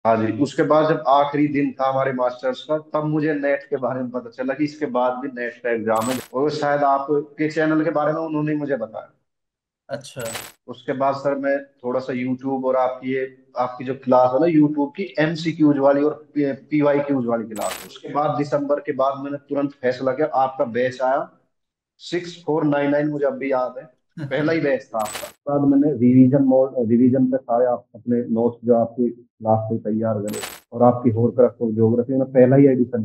हाँ जी, उसके बाद जब आखिरी दिन था हमारे मास्टर्स का, तब मुझे नेट के बारे में पता चला कि इसके बाद भी नेट का एग्जाम है, और शायद आपके चैनल के बारे में उन्होंने ही मुझे बताया। अच्छा। उसके बाद सर मैं थोड़ा सा यूट्यूब और आपकी जो क्लास है ना यूट्यूब की, एमसीक्यूज वाली और पीवाईक्यूज वाली क्लास, उसके बाद दिसंबर के बाद मैंने तुरंत फैसला किया, आपका बैच आया 6499, मुझे अब भी याद है, पहला ही बैच था आपका। उसके बाद मैंने रिवीजन पे सारे आप अपने नोट्स जो आपकी क्लास से तैयार करे, और आपकी होरक्रक्स और ज्योग्राफी में पहला ही एडिशन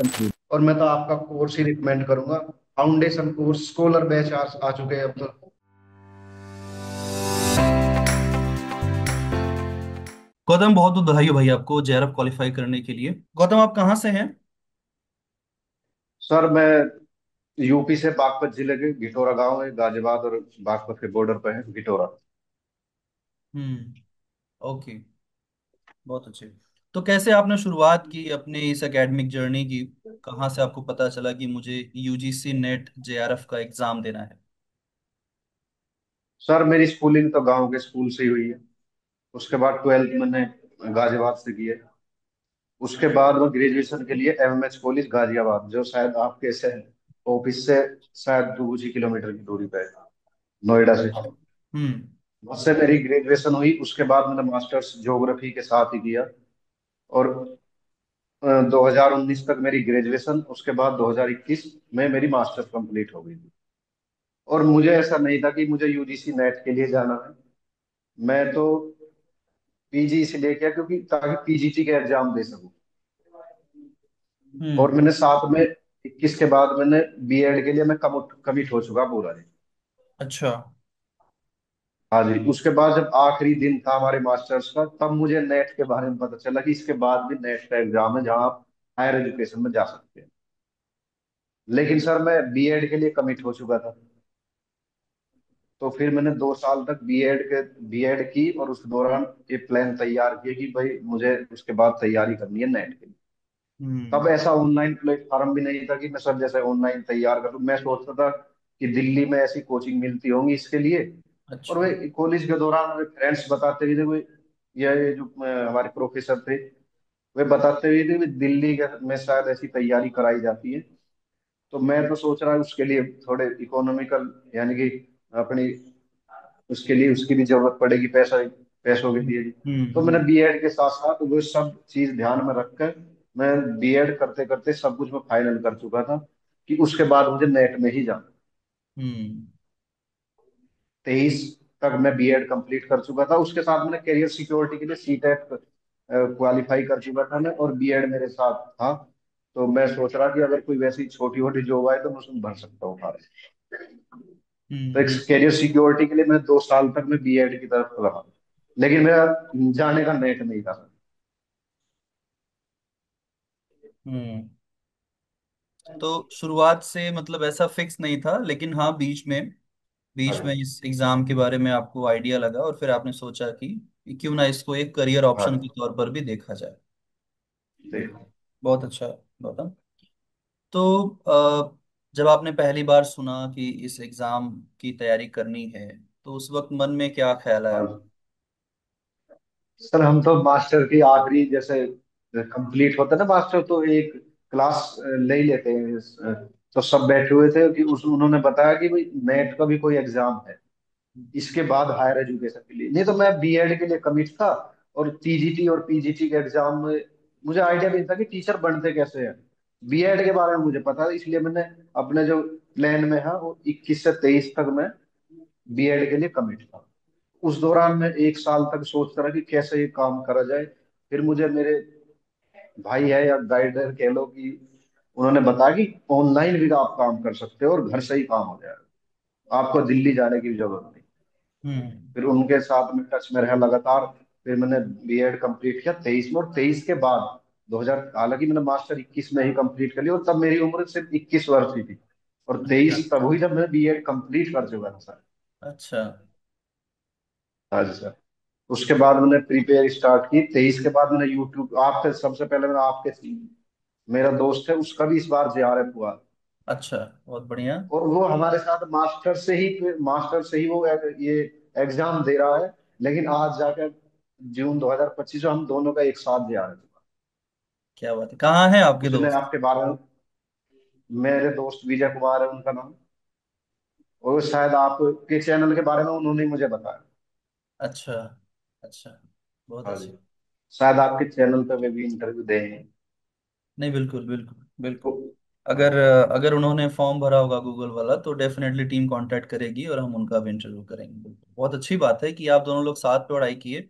खरीदा, और मैं तो आपका कोर्स ही रिकमेंड करूंगा। फाउंडेशन कोर्स स्कॉलर बैच आ चुके हैं अब तो। गौतम, बहुत बहुत बधाई हो भाई आपको जेआरएफ क्वालिफाई करने के लिए। गौतम, आप कहाँ से हैं? सर मैं यूपी से, बागपत जिले के गिटोरा गांव है, गाजियाबाद और बागपत के बॉर्डर पे है गिटोरा। हम्म। ओके। बहुत अच्छे। तो कैसे आपने शुरुआत की अपने इस एकेडमिक जर्नी की? कहाँ से आपको पता चला कि मुझे यूजीसी नेट जेआरएफ का एग्जाम देना है? सर मेरी स्कूलिंग तो गांव के स्कूल से ही हुई है। उसके बाद ट्वेल्थ मैंने गाजियाबाद से की है। उसके बाद मैं ग्रेजुएशन के लिए एमएमएच कॉलेज गाजियाबाद, जो शायद आपके से ऑफिस से शायद 2 किलोमीटर की दूरी पे है, नोएडा से। हम्म। उससे मेरी ग्रेजुएशन हुई। उसके बाद मैंने मास्टर्स ज्योग्राफी के साथ ही किया, और 2019 तक मेरी ग्रेजुएशन, उसके बाद 2021 में मेरी मास्टर्स कंप्लीट हो गई थी। और मुझे ऐसा नहीं था कि मुझे यूजीसी नेट के लिए जाना है। मैं तो पीजी इसलिए किया क्योंकि ताकि पीजीटी के एग्जाम दे सकूं। और हम्म। मैंने साथ में 21 के बाद मैंने बीएड के लिए मैं कमिट हो चुका पूरा। अच्छा। हाँ जी, उसके बाद जब आखिरी दिन था हमारे मास्टर्स का, तब मुझे नेट के बारे में पता चला कि इसके बाद भी नेट का एग्जाम है जहाँ आप हायर एजुकेशन में जा सकते हैं। लेकिन सर मैं बीएड के लिए कमिट हो चुका था। तो फिर मैंने 2 साल तक बीएड की, और उस दौरान ये प्लान तैयार किया कि भाई मुझे उसके बाद तैयारी करनी है नेट के लिए। हम्म। तब ऐसा ऑनलाइन प्लेटफॉर्म भी नहीं था कि मैं सब जैसे ऑनलाइन तैयार करूँ। मैं सोचता था कि दिल्ली में ऐसी कोचिंग मिलती होंगी इसके लिए। और अच्छा। वे कॉलेज के दौरान मेरे फ्रेंड्स बताते भी थे, कोई ये जो हमारे प्रोफेसर थे, वे बताते हुए थे कि में शायद ऐसी तैयारी कराई जाती है। तो मैं तो सोच रहा हूँ उसके लिए थोड़े इकोनॉमिकल, यानी कि अपनी, उसके लिए उसकी भी जरूरत पड़ेगी, पैसों के लिए भी। तो मैंने हम्म। बीएड के साथ साथ वो सब चीज ध्यान में रखकर, मैं बीएड करते करते सब कुछ मैं फाइनल कर चुका था कि उसके बाद मुझे नेट में ही जाना। हम्म। 23 तक मैं बीएड कंप्लीट कर चुका था। उसके साथ मैंने करियर सिक्योरिटी के लिए सीटेट क्वालिफाई कर चुका था मैं, और बीएड मेरे साथ था। तो मैं सोच रहा कि अगर कोई वैसी छोटी छोटी जॉब आए तो मैं उसमें भर सकता हूँ फार्म। तो एक हम्म। करियर सिक्योरिटी के लिए मैं 2 साल तक मैं बीएड की तरफ रहा, लेकिन मेरा जाने का नेट नहीं था। हम्म। तो शुरुआत से मतलब ऐसा फिक्स नहीं था, लेकिन हाँ, बीच में हाँ इस एग्जाम के बारे में आपको आइडिया लगा और फिर आपने सोचा कि क्यों ना इसको एक करियर ऑप्शन के हाँ तौर पर भी देखा जाए। ठीक। बहुत अच्छा। गौतम, तो जब आपने पहली बार सुना कि इस एग्जाम की तैयारी करनी है, तो उस वक्त मन में क्या ख्याल आया? हाँ सर, हम तो मास्टर की आखिरी जैसे कंप्लीट होता है ना मास्टर, तो एक क्लास ले ही लेते हैं। तो सब बैठे हुए थे कि उस उन्होंने बताया कि भाई नेट का भी कोई एग्जाम है इसके बाद हायर एजुकेशन के लिए। नहीं तो मैं बीएड के लिए कमिट था, और टीजीटी और पीजीटी के एग्जाम में मुझे आइडिया नहीं था कि टीचर बनते कैसे हैं। बीएड के बारे में मुझे पता है, इसलिए मैंने अपने जो प्लान में है वो 21 से 23 तक मैं बीएड के लिए कमिट था। उस दौरान मैं 1 साल तक सोचता रहा कि कैसे ये काम करा जाए। फिर मुझे मेरे भाई है या गाइडर कह लो कि उन्होंने बताया कि ऑनलाइन भी आप काम कर सकते हो और घर से ही काम हो जाएगा, आपको दिल्ली जाने की भी जरूरत नहीं। हम्म। फिर उनके साथ में टच में रहा लगातार। फिर मैंने बीएड कंप्लीट किया 23 में, और 23 के बाद 2000, हालांकि मैंने मास्टर 21 में ही कंप्लीट कर लिया, और तब मेरी उम्र सिर्फ 21 वर्ष ही थी। और अच्छा। 23 तब हुई जब मैं बीएड कंप्लीट कर चुका था सर। अच्छा। हाँ जी सर। उसके बाद मैंने प्रिपेयर स्टार्ट की। 23 के बाद मैंने यूट्यूब, आपके सबसे पहले मैंने आपके, मेरा दोस्त है उसका भी इस बार जेआरएफ हुआ, अच्छा। बहुत बढ़िया। और वो हमारे साथ मास्टर से ही वो ये एग्जाम दे रहा है। लेकिन आज जाकर जून 2025 में हम दोनों का एक साथ जा रहे थे। क्या बात है, कहाँ है आपके उसने दोस्त? आपके बारे में, मेरे दोस्त विजय कुमार है उनका नाम, और शायद आपके चैनल के बारे में उन्होंने ही मुझे बताया। अच्छा। अच्छा, बहुत हाँ जी। अच्छे। शायद आपके चैनल पे वे भी इंटरव्यू दे हैं। नहीं, बिल्कुल बिल्कुल तो बिल्कुल। हाँ। अगर अगर उन्होंने फॉर्म भरा होगा गूगल वाला तो डेफिनेटली टीम कांटेक्ट करेगी और हम उनका भी इंटरव्यू करेंगे। बिल्कुल, बहुत अच्छी बात है कि आप दोनों लोग साथ पे पढ़ाई किए।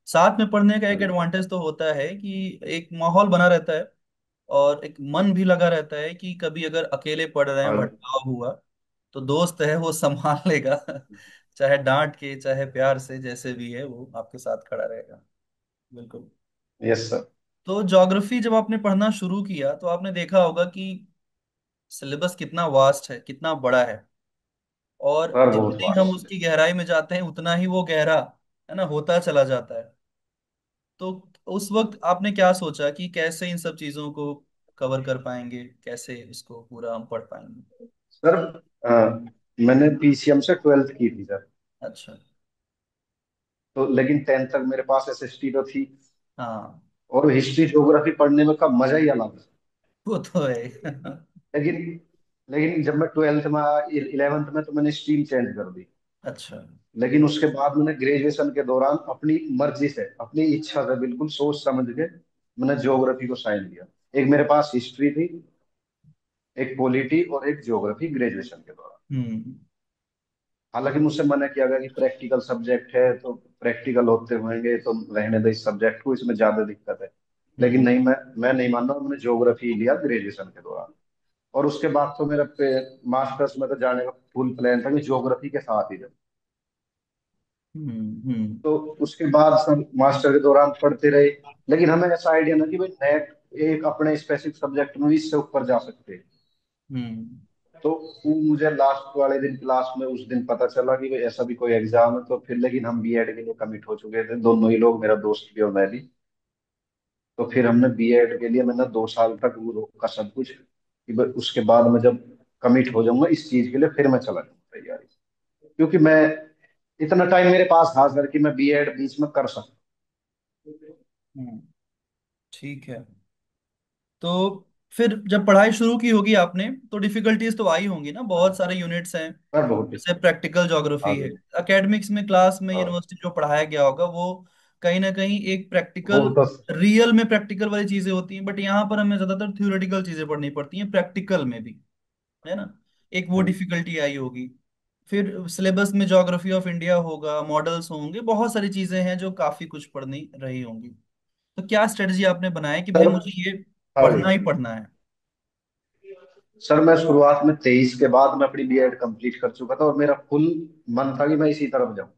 साथ में पढ़ने का हाँ एक जी। एडवांटेज तो होता है कि एक माहौल बना रहता है, और एक मन भी लगा रहता है कि कभी अगर अकेले पढ़ रहे हैं, हाँ भटकाव हुआ, तो दोस्त है वो संभाल लेगा। चाहे डांट के, चाहे प्यार से, जैसे भी है वो आपके साथ खड़ा रहेगा। बिल्कुल। Yes sir. तो ज्योग्राफी जब आपने पढ़ना शुरू किया तो आपने देखा होगा कि सिलेबस कितना वास्ट है, कितना बड़ा है, और सर बहुत जितनी हम वास्ट है। उसकी गहराई में जाते हैं उतना ही वो गहरा, है ना, होता चला जाता है। तो उस वक्त आपने क्या सोचा कि कैसे इन सब चीजों को कवर कर पाएंगे, कैसे इसको पूरा हम पढ़ पाएंगे? सर मैंने पीसीएम से 12th की थी सर। अच्छा। तो लेकिन 10th तक मेरे पास एसएसटी तो थी। हाँ, और हिस्ट्री ज्योग्राफी पढ़ने में का मजा ही अलग है। वो तो है। लेकिन लेकिन जब मैं 12th में 11th में तो मैंने स्ट्रीम चेंज कर दी। अच्छा। लेकिन उसके बाद मैंने ग्रेजुएशन के दौरान अपनी मर्जी से, अपनी इच्छा से, बिल्कुल सोच समझ के मैंने ज्योग्राफी को साइन लिया। एक मेरे पास हिस्ट्री थी, एक पॉलिटी और एक ज्योग्राफी ग्रेजुएशन के दौरान। हम्म हालांकि मुझसे मना किया गया कि प्रैक्टिकल सब्जेक्ट है तो प्रैक्टिकल होते होंगे तो रहने दो इस सब्जेक्ट को, इसमें ज्यादा दिक्कत है। लेकिन हम्म नहीं, मैं नहीं मान रहा, मैंने ज्योग्राफी लिया ग्रेजुएशन के दौरान। और उसके बाद तो मेरा मास्टर्स में तो जाने का फुल प्लान था कि ज्योग्राफी के साथ ही जाऊं। हम्म। तो उसके बाद सब मास्टर के दौरान पढ़ते रहे। लेकिन हमें ऐसा आइडिया ना कि भाई नेट एक अपने स्पेसिफिक सब्जेक्ट में भी इससे ऊपर जा सकते हैं। हम्म तो वो मुझे लास्ट वाले दिन क्लास में उस दिन पता चला कि भाई ऐसा भी कोई एग्जाम है। तो फिर लेकिन हम बीएड के लिए कमिट हो चुके थे दोनों ही लोग, मेरा दोस्त भी और मैं भी। तो फिर हमने बीएड के लिए, मैंने 2 साल तक वो रोका सब कुछ कि भाई उसके बाद मैं जब कमिट हो जाऊंगा इस चीज के लिए फिर मैं चला जाऊंगा तैयारी। क्योंकि मैं, इतना टाइम मेरे पास था सर कि मैं बीएड बीच में कर सकता। हम्म। ठीक है। तो फिर जब पढ़ाई शुरू की होगी आपने तो डिफिकल्टीज तो आई होंगी ना, बहुत सारे यूनिट्स हैं। सर बहुत जैसे प्रैक्टिकल हाँ ज्योग्राफी है, जी। एकेडमिक्स में क्लास में हाँ। यूनिवर्सिटी जो पढ़ाया गया होगा वो कहीं ना कहीं एक वो प्रैक्टिकल, तो रियल में प्रैक्टिकल वाली चीजें होती हैं, बट यहाँ पर हमें ज्यादातर थ्योरेटिकल चीजें पढ़नी पड़ती हैं प्रैक्टिकल में भी, है ना। एक वो डिफिकल्टी आई होगी। फिर सिलेबस में ज्योग्राफी ऑफ इंडिया होगा, मॉडल्स होंगे, बहुत सारी चीजें हैं जो काफी कुछ पढ़नी रही होंगी। तो क्या स्ट्रेटजी आपने बनाया कि भाई सर। मुझे ये हाँ जी। पढ़ना ही पढ़ना है? सर मैं शुरुआत में 23 के बाद मैं अपनी बीएड कंप्लीट कर चुका था और मेरा फुल मन था कि मैं इसी तरफ जाऊं।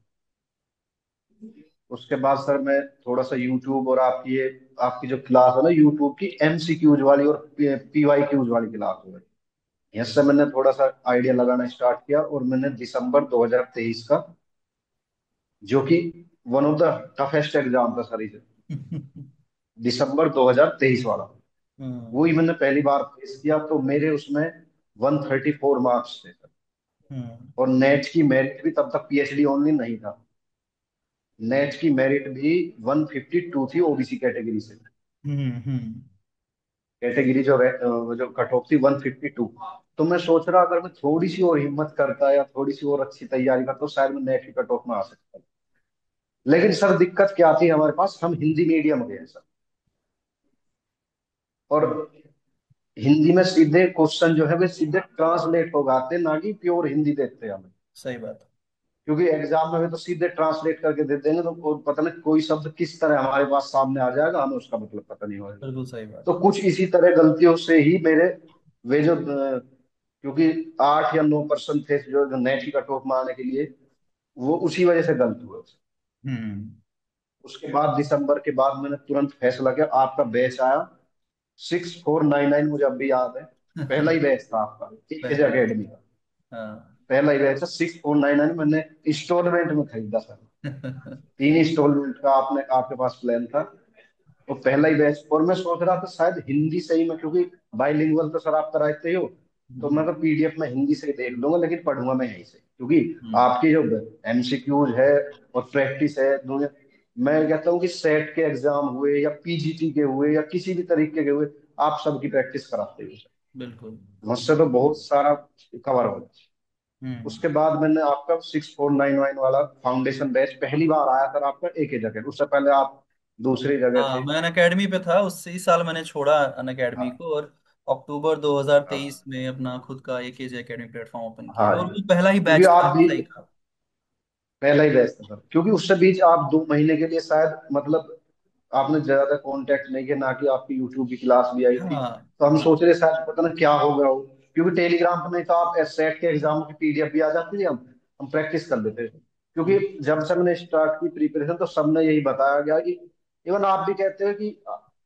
उसके बाद सर मैं थोड़ा सा यूट्यूब और आपकी जो क्लास है ना यूट्यूब की एमसीक्यूज वाली और पीवाईक्यूज वाली क्लास हो गई, यहाँ से मैंने थोड़ा सा आइडिया लगाना स्टार्ट किया। और मैंने दिसंबर 2023 का, जो कि one of the toughest exam था सर इसे, दिसंबर 2023 वाला, हम्म वही मैंने पहली बार फेस किया। तो मेरे उसमें 134 मार्क्स थे सर। हम्म और नेट की मेरिट भी तब तक पीएचडी ओनली नहीं था। नेट की मेरिट भी 152 थी ओबीसी कैटेगरी से। हम्म। कैटेगरी जो कट ऑफ थी 152। तो मैं सोच रहा अगर मैं थोड़ी सी और हिम्मत करता या थोड़ी सी और अच्छी तैयारी करता तो शायद मैं नेट की कट ऑफ में आ सकता। लेकिन सर दिक्कत क्या थी हमारे पास, हम हिंदी मीडियम गए सर। और हम्म। हिंदी में सीधे क्वेश्चन जो है वे सीधे ट्रांसलेट हो जाते, ना कि प्योर हिंदी देते हमें। सही बात। क्योंकि एग्जाम में भी तो सीधे ट्रांसलेट करके दे देंगे तो पता नहीं कोई शब्द किस तरह हमारे पास सामने आ जाएगा, हमें उसका मतलब पता नहीं होगा। बिल्कुल सही बात। तो कुछ इसी तरह गलतियों से ही मेरे वे जो क्योंकि 8 या 9% थे जो नेट की कट ऑफ में आने के लिए, वो उसी वजह से गलत हुए। हम्म। उसके बाद दिसंबर के बाद मैंने तुरंत फैसला किया, आपका बैच आया 6499, मुझे अब भी याद है। पहला ही बैच था आपका एज पहला भी। अकेडमी का। हाँ। पहला ही बैच था 6499, मैंने इंस्टॉलमेंट में खरीदा सर। 3 इंस्टॉलमेंट का आपने आपके पास प्लान था। वो पहला ही बैच, और मैं सोच रहा था शायद हिंदी से ही मैं, क्योंकि बाइलिंगुअल तो सर आप कराते ही हो। तो मैं हम्म तो पीडीएफ में हिंदी से ही देख लूंगा, लेकिन पढ़ूंगा मैं यहीं से, क्योंकि हम्म आपकी जो एमसीक्यूज है और प्रैक्टिस है दोनों, मैं कहता हूँ कि सेट के एग्जाम हुए या पीजीटी के हुए या किसी भी तरीके के हुए, आप सबकी प्रैक्टिस कराते हो। बिल्कुल। मुझसे तो बहुत सारा कवर हो जाए। हम्म। उसके बाद मैंने आपका 6499 वाला फाउंडेशन बैच पहली बार आया था आपका एक ही जगह, उससे पहले आप दूसरी जगह हाँ, थे। मैं अन अकेडमी पे था, उससे इस साल मैंने छोड़ा अन अकेडमी हाँ को, और अक्टूबर हाँ 2023 में अपना खुद का एकेजे अकेडमी प्लेटफॉर्म ओपन हाँ, किया, और वो पहला ही क्योंकि बैच था, आप भी सही था। पहला ही बैच था सर, क्योंकि उससे बीच आप 2 महीने के लिए शायद मतलब आपने ज्यादा कांटेक्ट नहीं किया, ना कि आपकी यूट्यूब की क्लास भी आई थी। हाँ। तो हम हाँ। सोच रहे शायद पता ना क्या हो गया हो, क्योंकि टेलीग्राम पर नहीं तो आप सेट के एग्जाम की पीडीएफ भी आ जाती थी, हम प्रैक्टिस कर लेते थे। क्योंकि हम्म। जब से मैंने स्टार्ट की प्रिपरेशन तो सबने यही बताया गया कि इवन आप भी कहते हो कि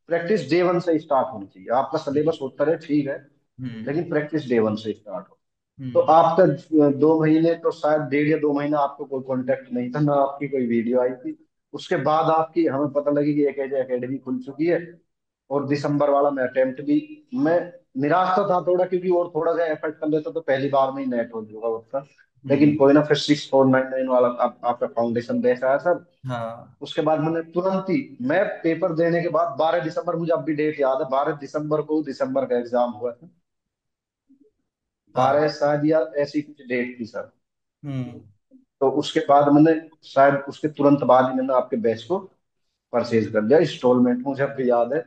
प्रैक्टिस डे 1 से स्टार्ट होनी चाहिए, आपका सिलेबस होता रहे ठीक है, हम्म। लेकिन प्रैक्टिस डे 1 से स्टार्ट हो। तो हम्म। आपका 2 महीने तो शायद 1.5 या 2 महीना आपको कोई कांटेक्ट नहीं था, ना आपकी कोई वीडियो आई थी। उसके बाद आपकी हमें पता लगी कि एक एकेडमी खुल चुकी है, और दिसंबर वाला मैं अटेम्प्ट भी, मैं निराश तो था थोड़ा, क्योंकि और थोड़ा सा एफर्ट कर लेता तो पहली बार में ही नेट हो चुका होता। लेकिन हम्म। कोई ना, फिर 6499 वाला आपका फाउंडेशन बैच आया सर। हाँ। उसके बाद मैंने तुरंत ही, मैं पेपर देने के बाद 12 दिसंबर, मुझे अब भी डेट याद है, 12 दिसंबर को दिसंबर का एग्जाम हुआ था। हाँ। 12 शायद या ऐसी कुछ डेट थी सर। हम्म। तो उसके बाद मैंने, शायद उसके तुरंत बाद ही मैंने आपके बैच को परचेज कर लिया इंस्टॉलमेंट, मुझे अब भी याद है।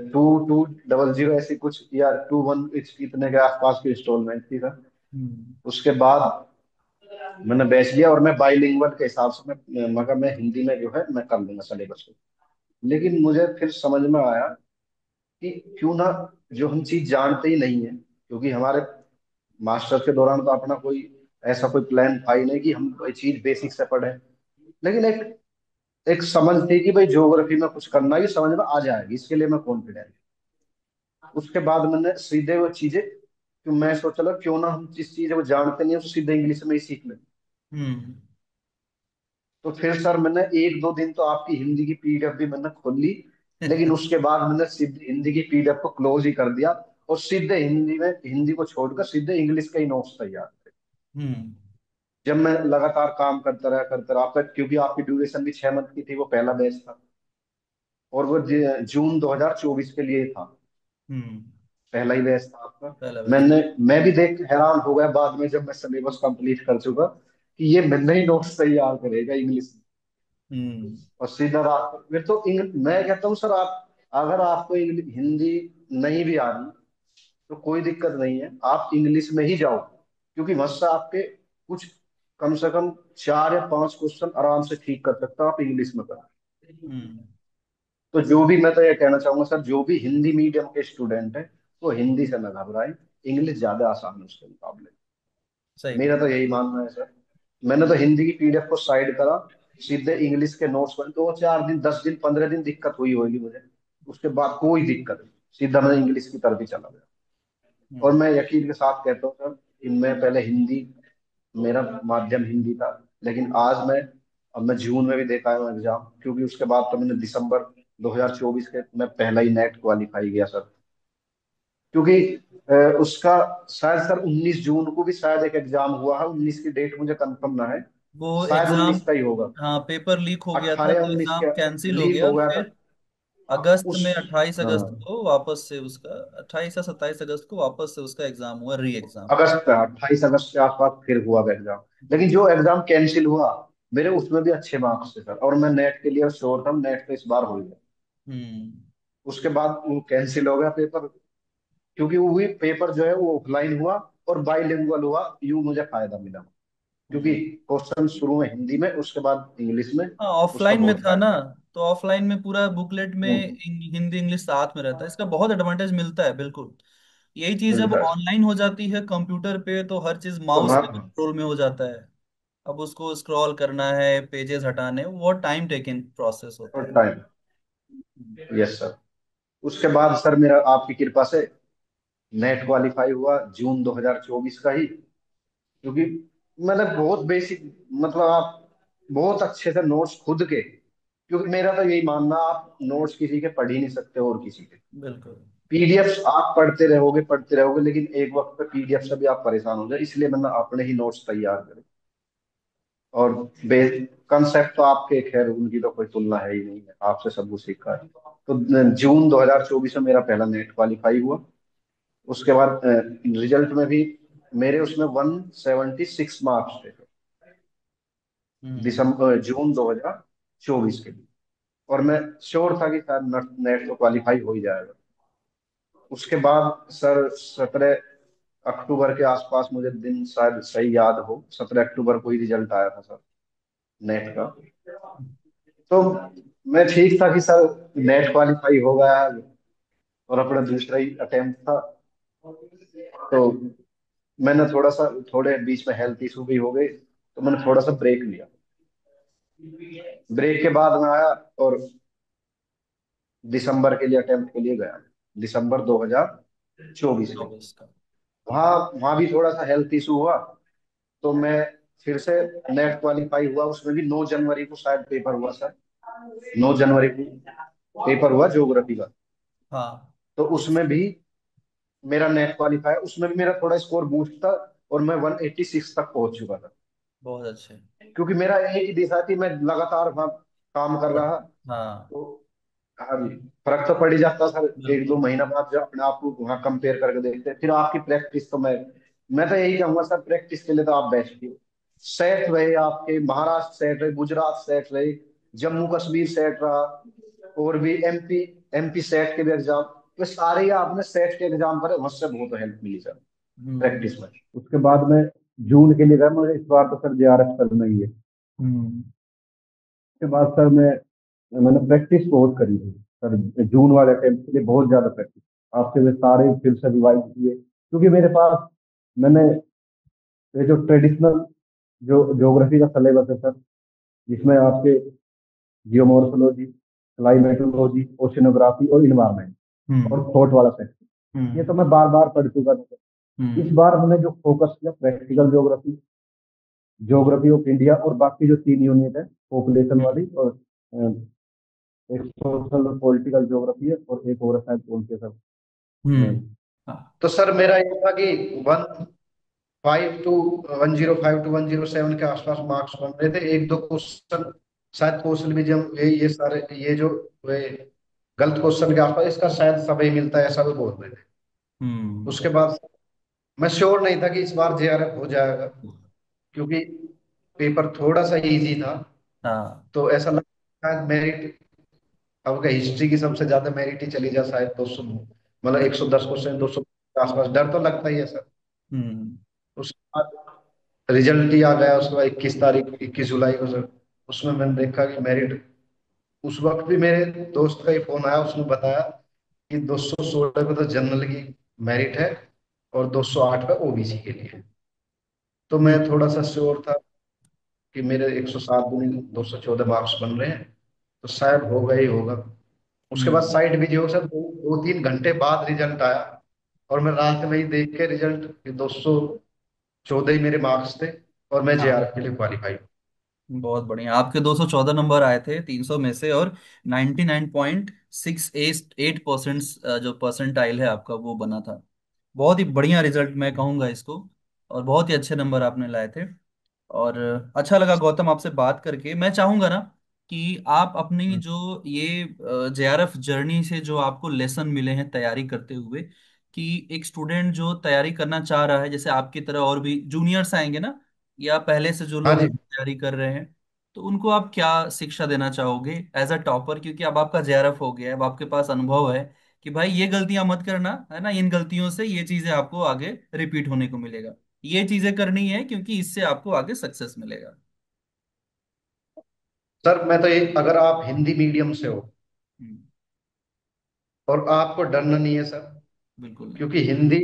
2200 ऐसी कुछ, या 21 इतने के आसपास की इंस्टॉलमेंट थी सर। हम्म। उसके बाद मैंने बैच लिया, और मैं बाइलिंगुअल के हिसाब से मगर मैं हिंदी में जो है मैं कर लूंगा सिलेबस को। लेकिन मुझे फिर समझ में आया कि क्यों ना, जो हम चीज जानते ही नहीं है, क्योंकि हमारे मास्टर्स के दौरान तो अपना कोई ऐसा कोई प्लान था ही नहीं कि हम कोई चीज बेसिक से पढ़े। लेकिन एक एक समझ थी कि भाई ज्योग्राफी में कुछ करना है, ये समझ में आ जाएगी, इसके लिए मैं कॉन्फिडेंट। उसके बाद मैंने सीधे वो चीजें, कि मैं सोचा क्यों ना हम जिस चीज को जानते नहीं है उसको सीधे इंग्लिश में ही सीख लें। हम्म। तो फिर सर मैंने 1-2 दिन तो आपकी हिंदी की पीडीएफ भी मैंने खोल ली, लेकिन उसके बाद मैंने सीधे हिंदी की पीडीएफ को क्लोज ही कर दिया, और सीधे हिंदी में, हिंदी को छोड़कर सीधे इंग्लिश के ही नोट्स तैयार थे। हम्म। जब मैं लगातार काम करता रहा आपका, क्योंकि आपकी ड्यूरेशन भी 6 मंथ की थी, वो पहला बैच था, और वो जून 2024 के लिए था, हम्म। पहला ही बैच था आपका। पहला बैच। मैं भी देख हैरान हो गया बाद में, जब मैं सिलेबस कंप्लीट कर चुका, कि ये मैंने ही नोट्स तैयार करेगा इंग्लिश में। हम्म। और सीधा रात फिर तो मैं कहता हूँ सर, आप अगर आपको हिंदी नहीं भी आ रही तो कोई दिक्कत नहीं है, आप इंग्लिश में ही जाओ, क्योंकि वहां से आपके कुछ कम से कम 4 या 5 क्वेश्चन आराम से ठीक कर सकते हो आप इंग्लिश में कर। हम्म। तो जो भी, मैं तो ये कहना चाहूंगा सर, जो भी हिंदी मीडियम के स्टूडेंट है वो हिंदी से न घबराएं, इंग्लिश ज्यादा आसान है उसके मुकाबले। सही मेरा बात। तो यही मानना है सर। मैंने तो हिंदी की पीडीएफ को साइड करा, सीधे इंग्लिश के नोट्स बन, 2 4 दिन 10 दिन 15 दिन दिक्कत हुई होगी मुझे, उसके बाद कोई दिक्कत नहीं, सीधा मैं इंग्लिश की तरफ ही चला गया। और हम्म। मैं यकीन के साथ कहता हूँ सर कि मैं पहले हिंदी, मेरा माध्यम हिंदी था, लेकिन आज मैं, अब मैं जून में भी देता हूँ एग्जाम, क्योंकि उसके बाद तो मैंने दिसंबर 2024 के मैं पहला ही नेट क्वालिफाई किया सर। क्योंकि उसका शायद सर 19 जून को भी शायद एक एग्जाम हुआ है, 19 की डेट मुझे कंफर्म ना है, वो शायद एग्जाम, 19 का ही होगा। हाँ, पेपर लीक हो गया था 18 या 19 तो एग्जाम का कैंसिल हो लीक गया, हो गया था। फिर अगस्त उस में 28 अगस्त हाँ, को वापस से उसका, 28 या 27 अगस्त को वापस से उसका एग्जाम हुआ, री एग्जाम। 28 अगस्त के आसपास फिर हुआ एग्जाम। लेकिन जो एग्जाम कैंसिल हुआ, मेरे उसमें भी अच्छे मार्क्स थे सर, और मैं नेट के लिए श्योर था, नेट तो इस बार हो गया। हम्म। उसके बाद वो कैंसिल हो गया पेपर, क्योंकि वो भी पेपर जो है वो ऑफलाइन हुआ और बाइलिंगुअल हुआ, यूं मुझे फायदा मिला, क्योंकि हम्म। क्वेश्चन शुरू में हिंदी में, उसके बाद इंग्लिश में, हाँ, उसका ऑफलाइन में बहुत था ना, फायदा है। तो ऑफलाइन में पूरा बुकलेट में हम्म, हिंदी इंग्लिश साथ में रहता है, इसका बहुत एडवांटेज मिलता है, बिल्कुल। यही चीज जब मिलता है। ऑनलाइन हो जाती है कंप्यूटर पे, तो हर चीज तो माउस के हाँ, कंट्रोल में हो जाता है। अब उसको स्क्रॉल करना है, पेजेस हटाने, वो टाइम टेकिंग प्रोसेस तो होता है। Time, yes sir. उसके बाद सर मेरा आपकी कृपा से नेट क्वालिफाई हुआ जून 2024 का ही, क्योंकि मैंने बहुत बेसिक, मतलब आप बहुत अच्छे से नोट्स खुद के, क्योंकि मेरा तो यही मानना, आप नोट्स किसी के पढ़ ही नहीं सकते और किसी के। बिल्कुल। पीडीएफ आप पढ़ते रहोगे, लेकिन एक वक्त पे पीडीएफ से भी आप परेशान हो जाए, इसलिए मैंने अपने ही नोट्स तैयार करे। और बेस कंसेप्ट तो आपके, खैर उनकी तो कोई तुलना है ही नहीं है, आपसे सब कुछ सीखा है। तो जून 2024 में मेरा पहला नेट क्वालिफाई हुआ। उसके बाद रिजल्ट में भी मेरे उसमें 176 मार्क्स थे, हम्म। दिसंबर जून 2024 के लिए। और मैं श्योर था कि शायद नेट तो क्वालिफाई हो ही जाएगा। उसके बाद सर 17 अक्टूबर के आसपास, मुझे दिन शायद सही याद हो, 17 अक्टूबर को ही रिजल्ट आया था सर, नेट का। तो मैं ठीक था कि सर नेट क्वालिफाई हो गया है, और अपना दूसरा ही अटेम्प्ट था। तो मैंने थोड़ा सा, थोड़े बीच में हेल्थ इशू भी हो गए, तो मैंने थोड़ा सा ब्रेक लिया। ब्रेक के बाद मैं आया और दिसंबर के लिए अटेम्प्ट के लिए गया, दिसंबर 2024 के लिए। 24 का। वहाँ वहाँ भी थोड़ा सा हेल्थ इशू हुआ, तो मैं फिर से नेट क्वालिफाई हुआ। उसमें भी 9 जनवरी को शायद पेपर हुआ सर, 9 जनवरी को पेपर हुआ ज्योग्राफी का। हाँ। तो उसमें भी मेरा नेट क्वालिफाई, उसमें भी मेरा थोड़ा स्कोर बूस्ट था, और मैं 186 तक पहुंच चुका था। बहुत अच्छे। क्योंकि मेरा एक ही दिशा थी, मैं लगातार वहाँ काम कर बट रहा। हाँ, तो हाँ जी, फर्क तो पड़ ही जाता सर। एक दो बिल्कुल। महीना बाद जब अपने आप को वहाँ कंपेयर करके देखते हैं, फिर आपकी प्रैक्टिस तो मैं तो यही कहूंगा सर, प्रैक्टिस के लिए तो आप बेस्ट ही हो। सेट रहे आपके, महाराष्ट्र सेट रहे, गुजरात सेट रहे, जम्मू कश्मीर सेट रहा, और भी एमपी, एमपी सेट के भी एग्जाम, तो सारे ही आपने सेट के एग्जाम पर उससे बहुत हेल्प मिली सर, हम्म। प्रैक्टिस में। उसके बाद मैं जून के लिए गया, मुझे इस बार तो सर जेआरएफ करना ही है। हम्म। उसके बाद सर मैंने प्रैक्टिस बहुत करी थी सर, जून वाले अटेम्प्ट के लिए बहुत ज्यादा प्रैक्टिस, आपसे वे सारे फिर से रिवाइज किए, क्योंकि मेरे पास, मैंने ये जो ट्रेडिशनल जो ज्योग्राफी का सिलेबस है सर, जिसमें आपके जियोमॉर्फोलॉजी, क्लाइमेटोलॉजी, ओशिनोग्राफी और इन्वायरमेंट और हम्म। थॉट वाला सेक्शन, ये हम्म। तो मैं बार बार पढ़ चुका था सर। इस हम्म। बार हमने जो फोकस किया, practical geography, geography of India, और बाकी जो 3 यूनिट है पॉपुलेशन वाली, और एक सोशल और पॉलिटिकल ज्योग्राफी है, और एक और है शायद कौन से सर। हम्म। हाँ। तो सर मेरा ये था कि 105 टू 107 के आसपास मार्क्स बन रहे थे। एक दो क्वेश्चन शायद क्वेश्चन भी, जब ये सारे ये जो वे गलत क्वेश्चन के आसपास, इसका शायद समय मिलता है, ऐसा भी बोल रहे थे। हम्म। उसके बाद मैं श्योर नहीं था कि इस बार जेआरएफ हो जाएगा, क्योंकि पेपर थोड़ा सा इजी था। हाँ। तो ऐसा लगा शायद मेरिट, अब हिस्ट्री की सबसे ज्यादा मेरिट ही चली जाए शायद 200, मतलब 110 क्वेश्चन, 200 के आसपास, डर तो लगता ही है सर। हम्म। उसके बाद रिजल्ट ही आ गया, उसके बाद 21 तारीख, 21 जुलाई को सर, उसमें मैंने देखा कि मेरिट, उस वक्त भी मेरे दोस्त का ही फोन आया, उसने बताया कि 216 पे तो जनरल की मेरिट है, और 208 पे ओबीसी के लिए। तो मैं हम्म। थोड़ा सा श्योर था कि मेरे 107 दूनी 214 मार्क्स बन रहे हैं, तो शायद होगा ही होगा। उसके बाद हम्म। साइड वीडियो सर, 2-3 घंटे बाद रिजल्ट आया, और मैं रात में ही देख के रिजल्ट, 214 ही मेरे मार्क्स थे, और मैं हाँ, जेआरएफ के लिए क्वालिफाई। बहुत बढ़िया। आपके 214 नंबर आए थे 300 में से, और 99.68% जो परसेंटाइल है आपका वो बना था। बहुत ही बढ़िया रिजल्ट मैं कहूँगा इसको, और बहुत ही अच्छे नंबर आपने लाए थे। और अच्छा लगा गौतम आपसे बात करके। मैं चाहूंगा ना कि आप अपनी जो ये जेआरएफ जर्नी से जो आपको लेसन मिले हैं तैयारी करते हुए, कि एक स्टूडेंट जो तैयारी करना चाह रहा है, जैसे आपकी तरह और भी जूनियर्स आएंगे ना, या पहले से जो हाँ लोग जी। तैयारी कर रहे हैं, तो उनको आप क्या शिक्षा देना चाहोगे एज अ टॉपर? क्योंकि अब आपका जेआरएफ हो गया है, अब आपके पास अनुभव है कि भाई ये गलतियां मत करना, है ना, इन गलतियों से ये चीजें आपको आगे रिपीट होने को मिलेगा, ये चीजें करनी है क्योंकि इससे आपको आगे सक्सेस मिलेगा। सर मैं तो ये, अगर आप हिंदी मीडियम से हो हम्म। और आपको डरना नहीं है सर, बिल्कुल नहीं। क्योंकि हिंदी,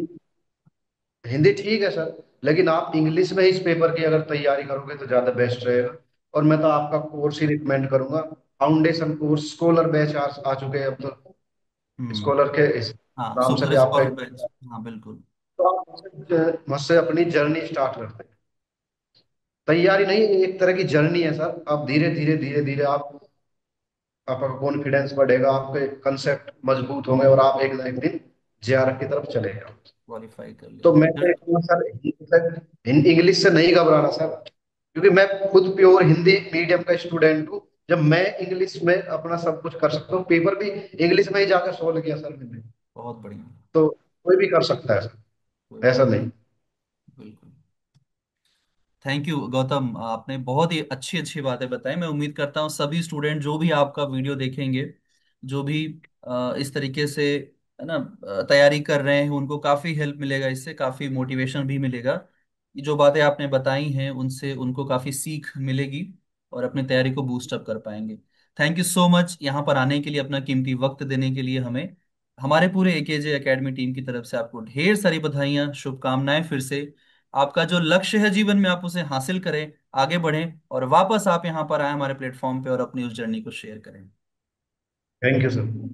हिंदी ठीक है सर, लेकिन आप इंग्लिश में ही इस पेपर की अगर तैयारी करोगे तो ज्यादा बेस्ट रहेगा। और मैं तो आपका कोर्स ही रिकमेंड करूंगा, फाउंडेशन कोर्स, स्कॉलर बैच आ चुके हैं अब तो, हम्म। स्कॉलर के इस हाँ, नाम से सुपर भी आपका स्कॉलर बैच, एक, हाँ बिल्कुल। तो आप मुझसे अपनी जर्नी स्टार्ट करते हैं। तैयारी नहीं, एक तरह की जर्नी है सर। आप धीरे धीरे धीरे धीरे आपका कॉन्फिडेंस बढ़ेगा, आपके कंसेप्ट मजबूत होंगे, और आप एक ना एक दिन जेआरएफ की तरफ चले जाओ। क्वालिफाई कर तो लेंगे मैं तो रिजल्ट। सर इंग्लिश से नहीं घबराना सर। क्योंकि मैं खुद प्योर हिंदी मीडियम का स्टूडेंट हूँ। जब मैं इंग्लिश में अपना सब कुछ कर सकता हूँ, पेपर भी इंग्लिश में ही जाकर सॉल्व किया सर मैंने। बहुत बढ़िया। तो कोई भी कर सकता है सर, कोई बात। ऐसा नहीं। बिल्कुल। थैंक यू गौतम, आपने बहुत ही अच्छी अच्छी बातें बताई। मैं उम्मीद करता हूँ सभी स्टूडेंट जो भी आपका वीडियो देखेंगे, जो भी इस तरीके से है ना तैयारी कर रहे हैं, उनको काफ़ी हेल्प मिलेगा, इससे काफ़ी मोटिवेशन भी मिलेगा। ये जो बातें आपने बताई हैं उनसे उनको काफ़ी सीख मिलेगी और अपनी तैयारी को बूस्ट अप कर पाएंगे। थैंक यू सो मच यहाँ पर आने के लिए, अपना कीमती वक्त देने के लिए हमें। हमारे पूरे एकेजे एकेडमी टीम की तरफ से आपको ढेर सारी बधाइयाँ, शुभकामनाएं फिर से। आपका जो लक्ष्य है जीवन में, आप उसे हासिल करें, आगे बढ़ें और वापस आप यहाँ पर आए हमारे प्लेटफॉर्म पे और अपनी उस जर्नी को शेयर करें। Thank you sir.